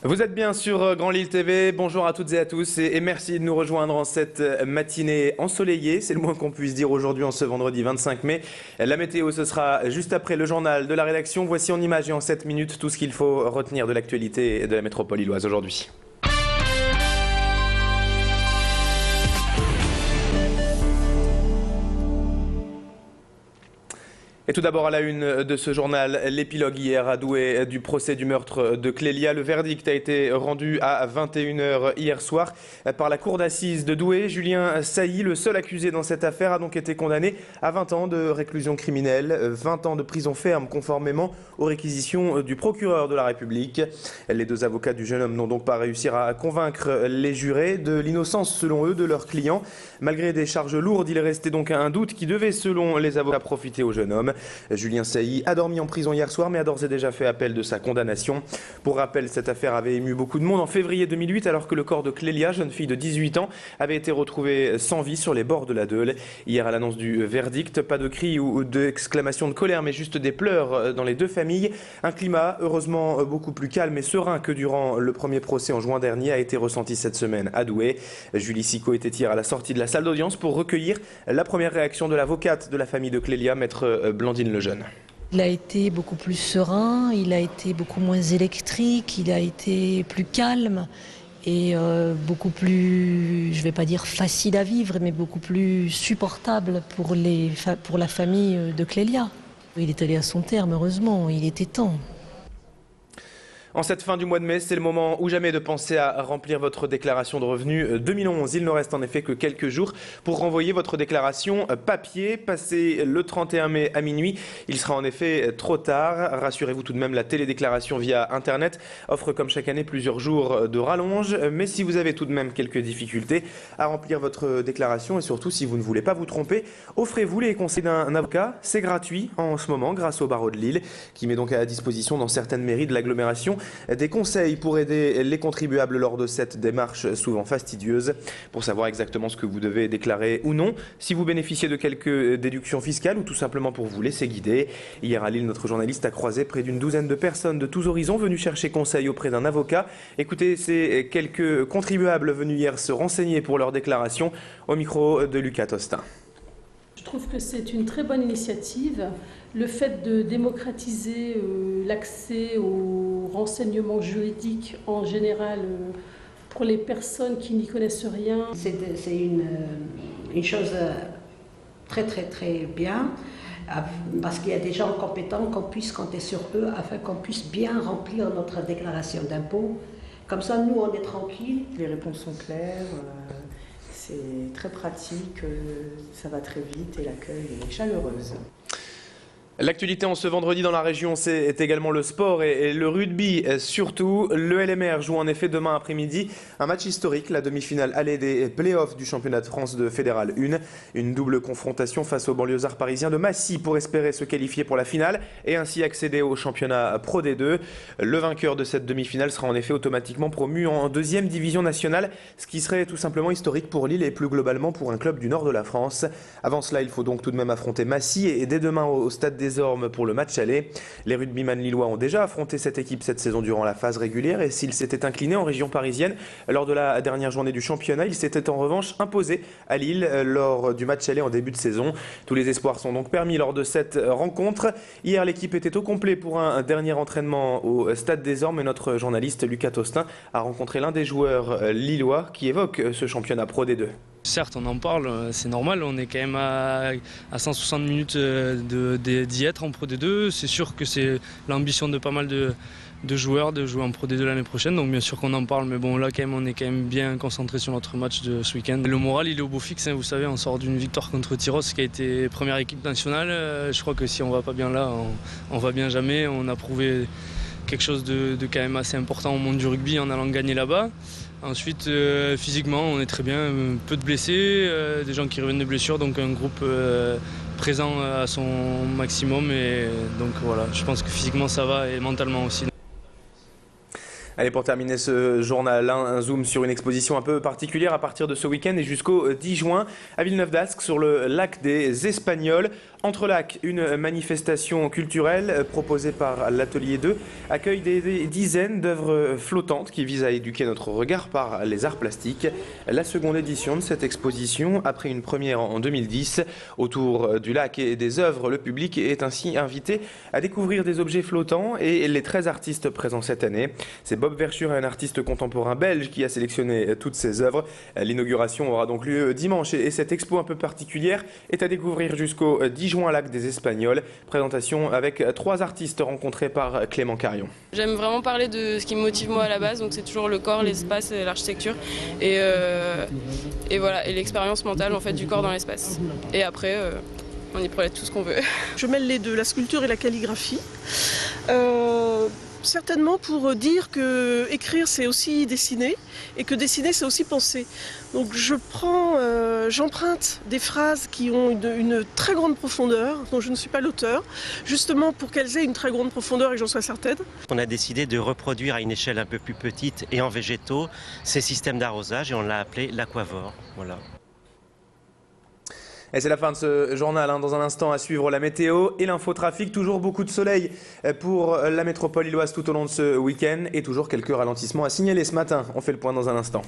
Vous êtes bien sur Grand Lille TV, bonjour à toutes et à tous et merci de nous rejoindre en cette matinée ensoleillée, c'est le moins qu'on puisse dire aujourd'hui en ce vendredi 25 mai. La météo ce sera juste après le journal de la rédaction, voici en images et en 7 minutes tout ce qu'il faut retenir de l'actualité de la métropole lilloise aujourd'hui. Et tout d'abord à la une de ce journal, l'épilogue hier à Douai du procès du meurtre de Clélia. Le verdict a été rendu à 21 h hier soir par la cour d'assises de Douai. Julien Sailly, le seul accusé dans cette affaire, a donc été condamné à 20 ans de réclusion criminelle, 20 ans de prison ferme conformément aux réquisitions du procureur de la République. Les deux avocats du jeune homme n'ont donc pas réussi à convaincre les jurés de l'innocence selon eux de leur client. Malgré des charges lourdes, il restait donc un doute qui devait selon les avocats profiter au jeune homme. Julien Sailly a dormi en prison hier soir mais a d'ores et déjà fait appel de sa condamnation. Pour rappel, cette affaire avait ému beaucoup de monde en février 2008 alors que le corps de Clélia, jeune fille de 18 ans, avait été retrouvé sans vie sur les bords de la Deule. Hier à l'annonce du verdict, pas de cris ou d'exclamations de colère mais juste des pleurs dans les deux familles. Un climat heureusement beaucoup plus calme et serein que durant le premier procès en juin dernier a été ressenti cette semaine à Douai. Julie Sicot était hier à la sortie de la salle d'audience pour recueillir la première réaction de l'avocate de la famille de Clélia, maître Blandine Lejeune. Il a été beaucoup plus serein, il a été beaucoup moins électrique, il a été plus calme et beaucoup plus, je ne vais pas dire facile à vivre, mais beaucoup plus supportable pour la famille de Clélia. Il est allé à son terme, heureusement, il était temps. En cette fin du mois de mai, c'est le moment ou jamais de penser à remplir votre déclaration de revenus 2011. Il ne reste en effet que quelques jours pour renvoyer votre déclaration papier. Passé le 31 mai à minuit, il sera en effet trop tard. Rassurez-vous tout de même, la télédéclaration via Internet offre comme chaque année plusieurs jours de rallonge. Mais si vous avez tout de même quelques difficultés à remplir votre déclaration et surtout si vous ne voulez pas vous tromper, offrez-vous les conseils d'un avocat. C'est gratuit en ce moment grâce au barreau de Lille qui met donc à disposition dans certaines mairies de l'agglomération des conseils pour aider les contribuables lors de cette démarche souvent fastidieuse. Pour savoir exactement ce que vous devez déclarer ou non, si vous bénéficiez de quelques déductions fiscales ou tout simplement pour vous laisser guider. Hier à Lille, notre journaliste a croisé près d'une douzaine de personnes de tous horizons venues chercher conseil auprès d'un avocat. Écoutez ces quelques contribuables venus hier se renseigner pour leur déclaration au micro de Lucas Tostin. Je trouve que c'est une très bonne initiative. Le fait de démocratiser l'accès aux renseignements juridiques en général pour les personnes qui n'y connaissent rien. C'est une chose très bien parce qu'il y a des gens compétents qu'on puisse compter sur eux afin qu'on puisse bien remplir notre déclaration d'impôt. Comme ça, nous, on est tranquille. Les réponses sont claires. C'est très pratique, ça va très vite et l'accueil est chaleureuse. L'actualité en ce vendredi dans la région, c'est également le sport et le rugby. Surtout, le LMR joue en effet demain après-midi un match historique, la demi-finale aller des playoffs du championnat de France de Fédéral 1. Une double confrontation face aux banlieusards parisiens de Massy pour espérer se qualifier pour la finale et ainsi accéder au championnat Pro D2. Le vainqueur de cette demi-finale sera en effet automatiquement promu en deuxième division nationale, ce qui serait tout simplement historique pour Lille et plus globalement pour un club du nord de la France. Avant cela, il faut donc tout de même affronter Massy et dès demain au stade des Ormes pour le match aller. Les rugbyman lillois ont déjà affronté cette équipe cette saison durant la phase régulière et s'ils s'étaient inclinés en région parisienne lors de la dernière journée du championnat, ils s'étaient en revanche imposés à Lille lors du match aller en début de saison. Tous les espoirs sont donc permis lors de cette rencontre. Hier, l'équipe était au complet pour un dernier entraînement au stade des Ormes et notre journaliste Lucas Tostin a rencontré l'un des joueurs lillois qui évoque ce championnat Pro D2. Certes, on en parle, c'est normal, on est quand même à 160 minutes d'y être en Pro D2. C'est sûr que c'est l'ambition de pas mal de joueurs de jouer en Pro D2 l'année prochaine, donc bien sûr qu'on en parle, mais bon là quand même on est quand même bien concentré sur notre match de ce week-end. Le moral il est au beau fixe, hein, vous savez, on sort d'une victoire contre Tyros qui a été première équipe nationale. Je crois que si on va pas bien là, on va bien jamais. On a prouvé quelque chose de quand même assez important au monde du rugby en allant gagner là-bas. Ensuite, physiquement, on est très bien, peu de blessés, des gens qui reviennent de blessures, donc un groupe présent à son maximum. Et donc voilà, je pense que physiquement ça va et mentalement aussi. Allez, pour terminer ce journal, un zoom sur une exposition un peu particulière à partir de ce week-end et jusqu'au 10 juin à Villeneuve-d'Ascq sur le lac des Espagnols. Entre lacs, une manifestation culturelle proposée par l'Atelier 2 accueille des dizaines d'œuvres flottantes qui visent à éduquer notre regard par les arts plastiques. La seconde édition de cette exposition, après une première en 2010, autour du lac et des œuvres, le public est ainsi invité à découvrir des objets flottants et les 13 artistes présents cette année. C'est Bob Verschuur, un artiste contemporain belge, qui a sélectionné toutes ces œuvres. L'inauguration aura donc lieu dimanche et cette expo un peu particulière est à découvrir jusqu'au 10 juin à Lac des Espagnols. Présentation avec 3 artistes rencontrés par Clément Carion. J'aime vraiment parler de ce qui me motive moi à la base, donc c'est toujours le corps, l'espace et l'architecture et voilà, et l'expérience mentale en fait du corps dans l'espace. Et après on y projette tout ce qu'on veut. Je mêle les deux, la sculpture et la calligraphie. Certainement pour dire que écrire c'est aussi dessiner et que dessiner c'est aussi penser. Donc j'emprunte des phrases qui ont une très grande profondeur, dont je ne suis pas l'auteur, justement pour qu'elles aient une très grande profondeur et que j'en sois certaine. On a décidé de reproduire à une échelle un peu plus petite et en végétaux ces systèmes d'arrosage et on l'a appelé l'aquavore. Voilà. Et c'est la fin de ce journal. Dans un instant, à suivre la météo et l'infotrafic. Toujours beaucoup de soleil pour la métropole lilloise tout au long de ce week-end et toujours quelques ralentissements à signaler ce matin. On fait le point dans un instant.